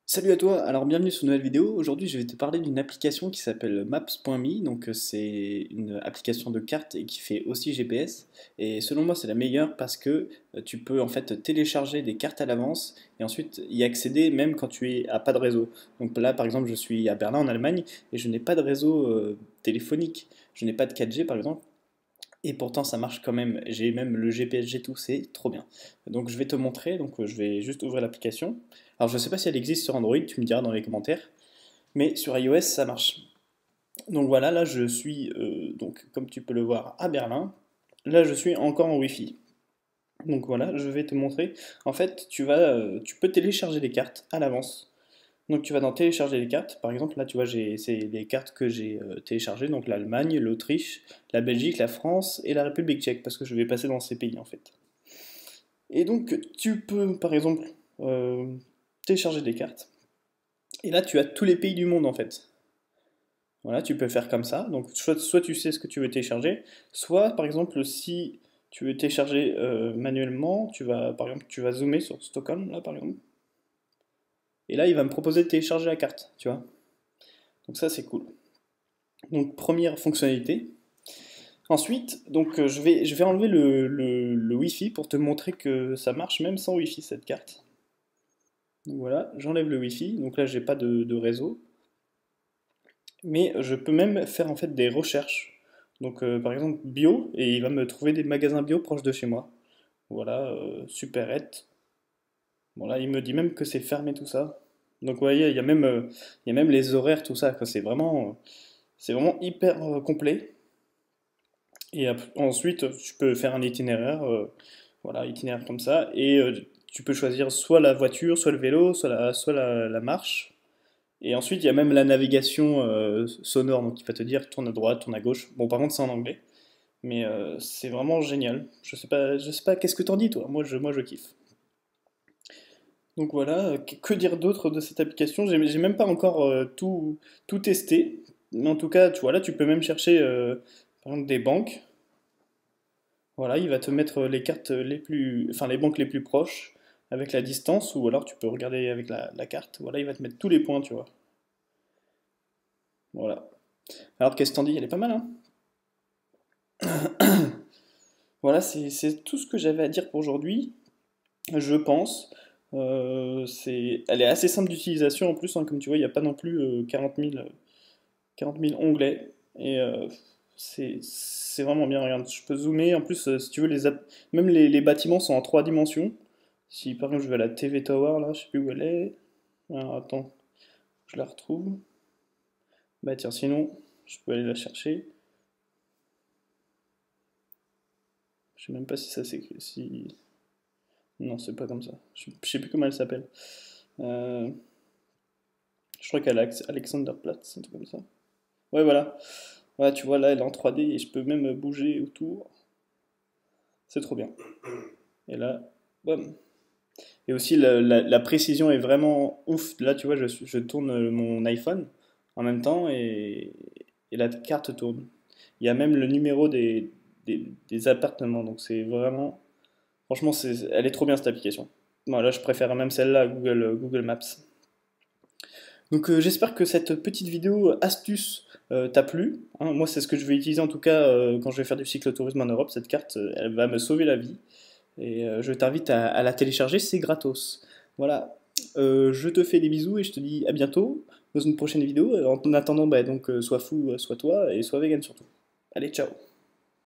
Salut à toi, alors bienvenue sur une nouvelle vidéo. Aujourd'hui je vais te parler d'une application qui s'appelle Maps.me, donc c'est une application de carte et qui fait aussi GPS. Et selon moi c'est la meilleure parce que tu peux en fait télécharger des cartes à l'avance et ensuite y accéder même quand tu es à pas de réseau. Donc là par exemple je suis à Berlin en Allemagne et je n'ai pas de réseau téléphonique, je n'ai pas de 4G par exemple. Et pourtant ça marche quand même, j'ai même le GPS tout, c'est trop bien. Donc je vais te montrer, donc je vais juste ouvrir l'application. Alors je sais pas si elle existe sur Android, tu me diras dans les commentaires, mais sur iOS ça marche. Donc voilà, là je suis, donc comme tu peux le voir, à Berlin. Là je suis encore en Wi-Fi. Donc voilà, je vais te montrer. En fait, tu peux télécharger les cartes à l'avance. Donc tu vas dans télécharger les cartes. Par exemple, là tu vois, c'est les cartes que j'ai téléchargées. Donc l'Allemagne, l'Autriche, la Belgique, la France et la République tchèque. Parce que je vais passer dans ces pays en fait. Et donc tu peux par exemple euh, télécharger des cartes. Et là tu as tous les pays du monde en fait. Voilà, tu peux faire comme ça. Donc soit tu sais ce que tu veux télécharger, soit par exemple si tu veux télécharger manuellement, par exemple tu vas zoomer sur Stockholm là par exemple. Et là il va me proposer de télécharger la carte, tu vois. Donc ça c'est cool. Donc première fonctionnalité. Ensuite, donc je vais enlever le Wi-Fi pour te montrer que ça marche même sans Wi-Fi cette carte. Donc voilà, j'enlève le Wi-Fi. Donc là j'ai pas de réseau, mais je peux même faire en fait des recherches. Donc par exemple bio et il va me trouver des magasins bio proches de chez moi. Voilà, Superette. Bon là il me dit même que c'est fermé tout ça. Donc vous voyez, il y a même les horaires, tout ça, quoi. C'est vraiment hyper complet. Et ensuite, tu peux faire un itinéraire, voilà, itinéraire comme ça, et tu peux choisir soit la voiture, soit le vélo, soit la marche. Et ensuite, il y a même la navigation sonore, donc il va te dire tourne à droite, tourne à gauche. Bon, par contre, c'est en anglais, mais c'est vraiment génial. Je sais pas, qu'est-ce que t'en dis, toi? Moi, je kiffe. Donc voilà, que dire d'autre de cette application? J'ai même pas encore tout testé, mais en tout cas, tu vois, là, tu peux même chercher, par exemple, des banques. Voilà, il va te mettre les cartes enfin les banques les plus proches avec la distance, ou alors tu peux regarder avec la carte. Voilà, il va te mettre tous les points, tu vois. Voilà. Alors qu'est-ce que t'en dis? Elle est pas mal, hein? Voilà, c'est tout ce que j'avais à dire pour aujourd'hui, je pense. Elle est assez simple d'utilisation en plus, hein, comme tu vois, il n'y a pas non plus 40 000 onglets. Et c'est vraiment bien, regarde, je peux zoomer. En plus, si tu veux, même les bâtiments sont en 3 dimensions. Si par exemple je vais à la TV Tower, là, je sais plus où elle est. Alors attends, je la retrouve. Bah tiens, sinon, je peux aller la chercher. Je sais même pas si ça s'écrit. Si... Non, c'est pas comme ça. Je sais plus comment elle s'appelle. Euh, je crois qu'elle est Alexanderplatz, un truc comme ça. Ouais, voilà. Voilà, tu vois, là, elle est en 3D et je peux même bouger autour. C'est trop bien. Et là, bam. Et aussi, la précision est vraiment ouf. Là, tu vois, je tourne mon iPhone en même temps et la carte tourne. Il y a même le numéro des appartements. Donc, c'est vraiment. Franchement, elle est trop bien cette application. Moi, là, je préfère même celle-là à Google Maps. Donc, j'espère que cette petite vidéo astuce t'a plu, hein. Moi, c'est ce que je vais utiliser en tout cas quand je vais faire du cyclotourisme en Europe. Cette carte, elle va me sauver la vie. Et je t'invite à la télécharger, c'est gratos. Voilà. Je te fais des bisous et je te dis à bientôt dans une prochaine vidéo. En attendant, bah, donc, sois fou, sois toi et sois vegan surtout. Allez, ciao!